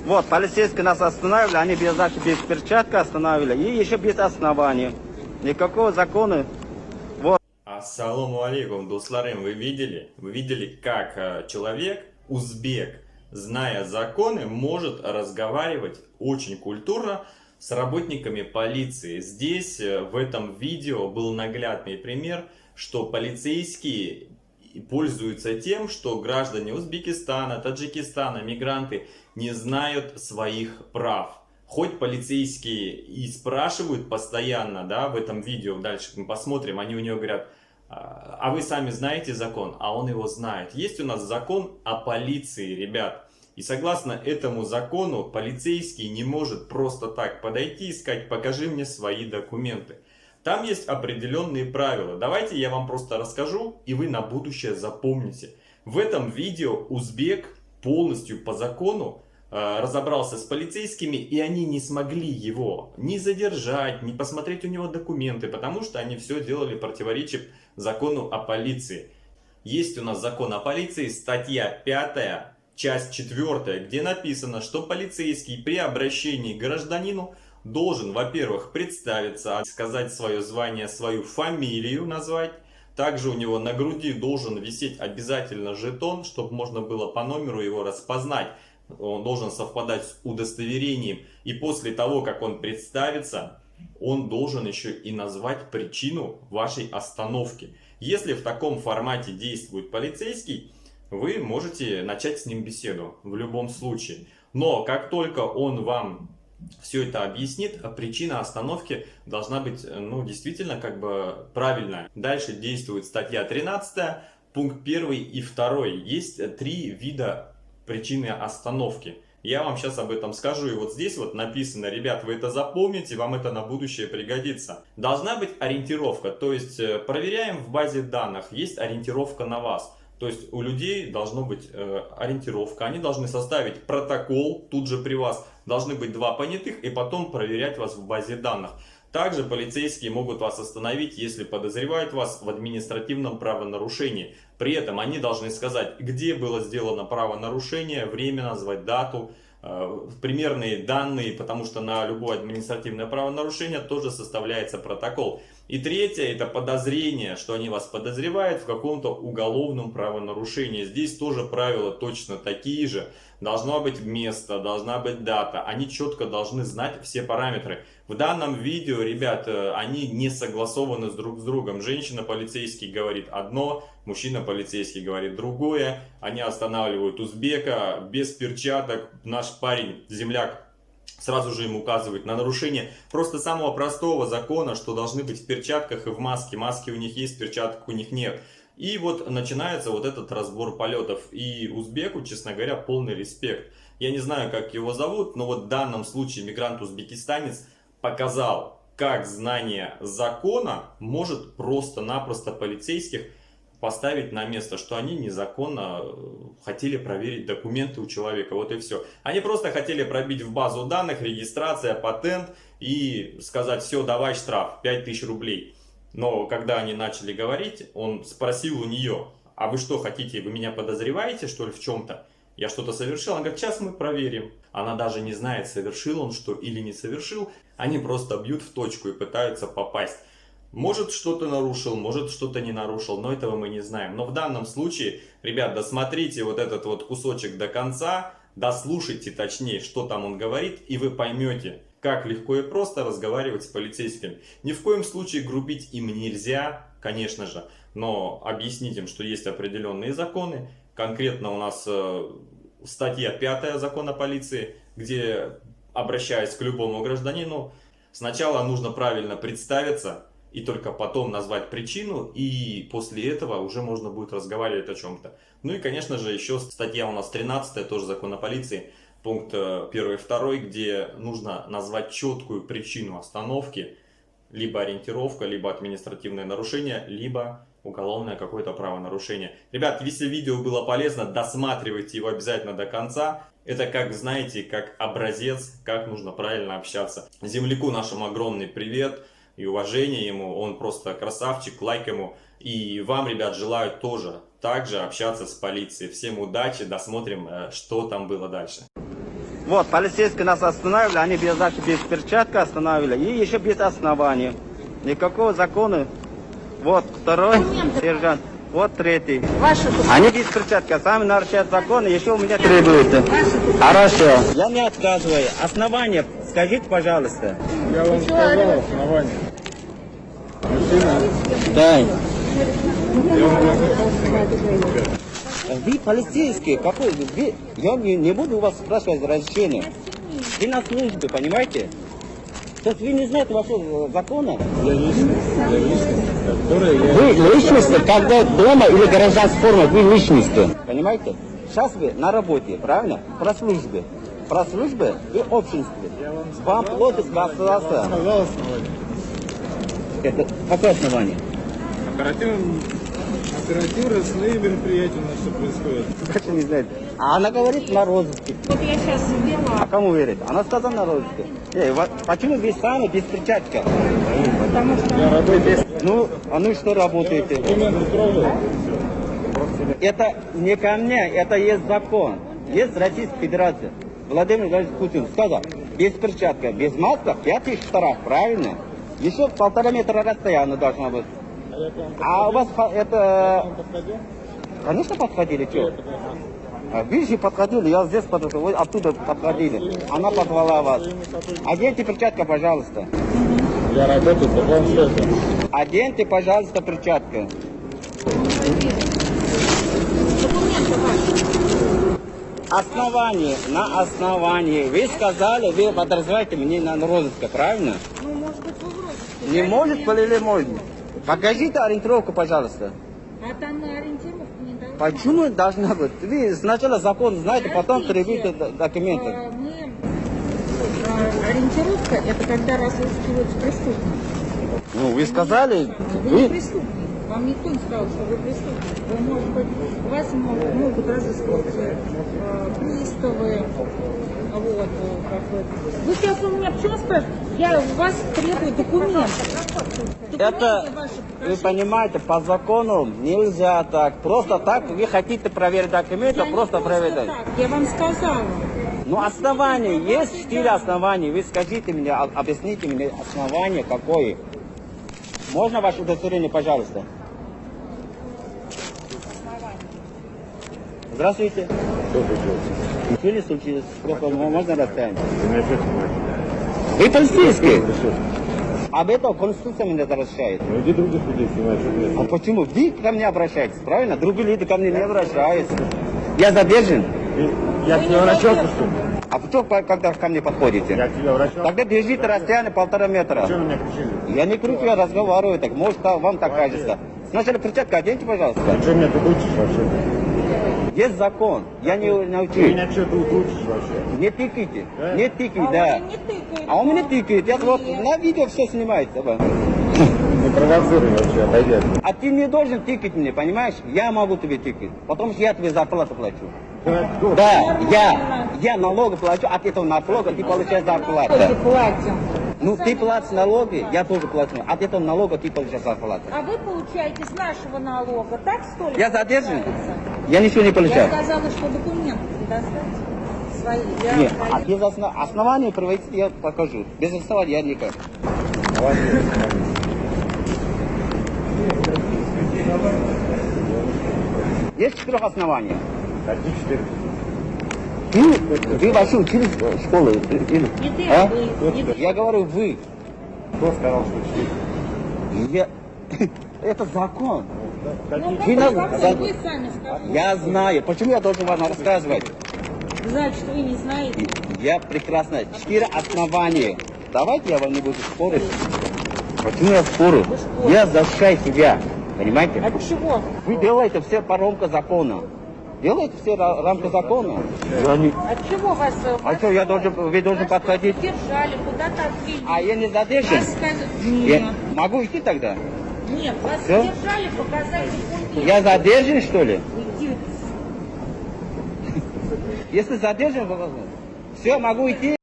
Вот, полицейские нас останавливали, они без перчатки останавливали, и еще без основания. Никакого закона. Вот. Ассаламу алейкум, дусларым, вы видели? Вы видели, как человек, узбек, зная законы, может разговаривать очень культурно с работниками полиции. Здесь, в этом видео, был наглядный пример, что полицейские пользуются тем, что граждане Узбекистана, Таджикистана, мигранты не знают своих прав. Хоть полицейские и спрашивают постоянно, да, в этом видео, дальше мы посмотрим, они у него говорят: а вы сами знаете закон? А он его знает. Есть у нас закон о полиции, ребят. И согласно этому закону полицейский не может просто так подойти и сказать: покажи мне свои документы. Там есть определенные правила. Давайте я вам просто расскажу, и вы на будущее запомните. В этом видео узбек полностью по закону разобрался с полицейскими, и они не смогли его ни задержать, ни посмотреть у него документы, потому что они все делали противоречив закону о полиции. Есть у нас закон о полиции, статья 5, часть 4, где написано, что полицейский при обращении к гражданину должен, во-первых, представиться, сказать свое звание, свою фамилию назвать. Также у него на груди должен висеть обязательно жетон, чтобы можно было по номеру его распознать. Он должен совпадать с удостоверением. И после того, как он представится, он должен еще и назвать причину вашей остановки. Если в таком формате действует полицейский, вы можете начать с ним беседу в любом случае. Но как только он вам все это объяснит, причина остановки должна быть, ну, действительно, как бы правильная. Дальше действует статья 13, пункт 1 и 2. Есть 3 вида причины остановки. Я вам сейчас об этом скажу. И вот здесь вот написано, ребят, вы это запомните, вам это на будущее пригодится. Должна быть ориентировка, то есть проверяем в базе данных, есть ориентировка на вас. То есть у людей должна быть ориентировка, они должны составить протокол тут же при вас, должны быть 2 понятых и потом проверять вас в базе данных. Также полицейские могут вас остановить, если подозревают вас в административном правонарушении. При этом они должны сказать, где было сделано правонарушение, время назвать, дату, примерные данные, потому что на любое административное правонарушение тоже составляется протокол. И третье, это подозрение, что они вас подозревают в каком-то уголовном правонарушении. Здесь тоже правила точно такие же. Должно быть место, должна быть дата. Они четко должны знать все параметры. В данном видео, ребят, они не согласованы друг с другом. Женщина-полицейский говорит одно, мужчина-полицейский говорит другое. Они останавливают узбека без перчаток. Наш парень, земляк, сразу же им указывает на нарушение просто самого простого закона, что должны быть в перчатках и в маске. Маски у них есть, перчаток у них нет. И вот начинается вот этот разбор полетов. И узбеку, честно говоря, полный респект. Я не знаю, как его зовут, но вот в данном случае мигрант-узбекистанец показал, как знание закона может просто-напросто полицейских поставить на место, что они незаконно хотели проверить документы у человека. Вот и все. Они просто хотели пробить в базу данных, регистрация, патент и сказать: все, давай штраф, 5000 рублей. Но когда они начали говорить, он спросил у нее: а вы что хотите, вы меня подозреваете, что ли, в чем-то? Я что-то совершил? Она говорит: сейчас мы проверим. Она даже не знает, совершил он что или не совершил. Они просто бьют в точку и пытаются попасть. Может, что-то нарушил, может, что-то не нарушил, но этого мы не знаем. Но в данном случае, ребят, досмотрите вот этот вот кусочек до конца, дослушайте точнее, что там он говорит, и вы поймете, как легко и просто разговаривать с полицейскими. Ни в коем случае грубить им нельзя, конечно же, но объяснить им, что есть определенные законы. Конкретно у нас статья 5 закона полиции, где, обращаясь к любому гражданину, сначала нужно правильно представиться, и только потом назвать причину, и после этого уже можно будет разговаривать о чем-то. Ну и, конечно же, еще статья у нас 13, тоже закон о полиции, пункт 1 и 2, где нужно назвать четкую причину остановки, либо ориентировка, либо административное нарушение, либо уголовное какое-то правонарушение. Ребят, если видео было полезно, досматривайте его обязательно до конца. Это, как знаете, как образец, как нужно правильно общаться. Земляку нашему огромный привет и уважение ему, он просто красавчик, лайк ему. И вам, ребят, желаю тоже так же общаться с полицией. Всем удачи, досмотрим, что там было дальше. Вот, полицейские нас останавливали, они без перчатки останавливали, и еще без оснований. Никакого закона. Вот второй сержант, вот третий. Они без перчатки, а сами нарушают законы, еще у меня требуют. Хорошо. Я не отказываю. Основания скажите, пожалуйста. Я вам сказал основание. Да. Я вам разрешал снимать. Вы полицейские, какой вы? Я не буду у вас спрашивать разрешение. Вы на службе, понимаете? То есть вы не знаете вашего закона? Я личность, которая я... Вы личность, когда дома или гражданской форме, вы личность. Понимаете? Сейчас вы на работе, правильно? Про службы. Про службы и общество. Вам платит государство. Сказал основание. Это какое основание? Оперативно-розыскные мероприятия у нас все происходит. Даже не знает. А она говорит на розыске. Вот я сейчас А ввела, кому верит? Она сказала на розыске. Почему вы сами без перчатки? потому что Я работаю. Ну что работаете? Документы трогаю. Это не ко мне, это есть закон. Есть Российская Федерация. Владимир Владимирович Путин сказал, без перчатки, без маски 5000 штраф, правильно? Еще 1,5 метра расстояние должно быть. А у вас это... Подходил? Конечно, подходили, что? Вы же подходили, я здесь подошел, вы оттуда подходили. Она позвала вас. Оденьте перчатку, пожалуйста. Я работаю по планшету. Оденьте, пожалуйста, перчатку. документы ваши. На основании. Вы сказали, вы подразумеваете мне на розыске, правильно? Ну, может быть, вы в розыске. Не да? может или может? Покажите ориентировку, пожалуйста. А там на ориентировку не дают. Почему должна быть? Вы сначала закон знаете, потом требуете документы. Мы... Ориентировка – это когда разыскиваются преступники. Ну, вы сказали, Вы не преступник. Вам никто не сказал, что вы преступник. Вы, может быть, вас могут разыскивать приставы. Вот, как бы. Вы сейчас у меня почему спрашиваете? Я у вас требую документы. это, Документы ваши вы покажите. понимаете, по закону нельзя так. Просто так, вы хотите проверить документы, Я не просто проверить. так, я вам сказала. Ну, основания, есть 4 основания. Вы скажите мне, объясните мне основание какое. Можно ваше удостоверение, пожалуйста? Здравствуйте. Что случилось? Ничего не случилось. Просто можно расстояние. Ты меня что снимаешь? Вы полицейские. Что? Об этом Конституция меня возвращает. Ну иди других людей снимай, что ты меня А снимаешь. почему? Вы ко мне обращаетесь, правильно? Другие люди ко мне не обращаются. Я задержан. Я к тебе обращался, что ли? А кто, когда ко мне подходите? Я к тебе обращался? Тогда держите расстояние 1,5 метра. Что на меня кричали? Я не кричу, я разговариваю, так может вам так кажется. Сначала перчатку оденьте, пожалуйста. А что меня тут учишь вообще? Есть закон, я не Ты научу. меня что тут учишь вообще? Не тыкайте, Да? не тыкайте, А да. он не тыкает. А он меня тыкает, я вот на видео все снимается. Да. Не провоцируй вообще, отойди. А ты не должен тыкать мне, понимаешь? Я могу тебе тыкать, потому что я тебе зарплату плачу. Да, я налоги плачу, от этого налога ты получаешь зарплату. Налоги платим. Ну ты платишь налоги, я тоже плачу, от этого налога ты получаешь зарплату. А вы получаете с нашего налога, так что ли? Я задержан? получается? Я ничего не Я получаю. сказала, что документы предоставьте свои. Я Нет, свои. а без оснований проводить я покажу. Без оснований я никак. Есть 4 основания. Какие 4? Вы вообще учились в школе? Не ты, А? вы, не ты. Я говорю, вы. Кто сказал, что 4? Я... Это закон. Ну, Вы как на- вы за- вы сами скажите. Я знаю. Почему я должен вам рассказывать? Значит, вы не знаете. Я прекрасно. 4 основания. Давайте я вам не буду спорить. Почему я спорю? Я защищаю себя. Понимаете? От чего? Вы делаете все по рамкам закона. Делаете все рамки закона. Я не- От чего вас... А что, вы должны подходить? Держали, куда-то отвели. А я не задержан? Вас сказали... Я Нет, могу идти тогда? нет, вас Всё? держали, показали документы. Я задержан, что ли? Уйди. Если задержан, все, могу идти.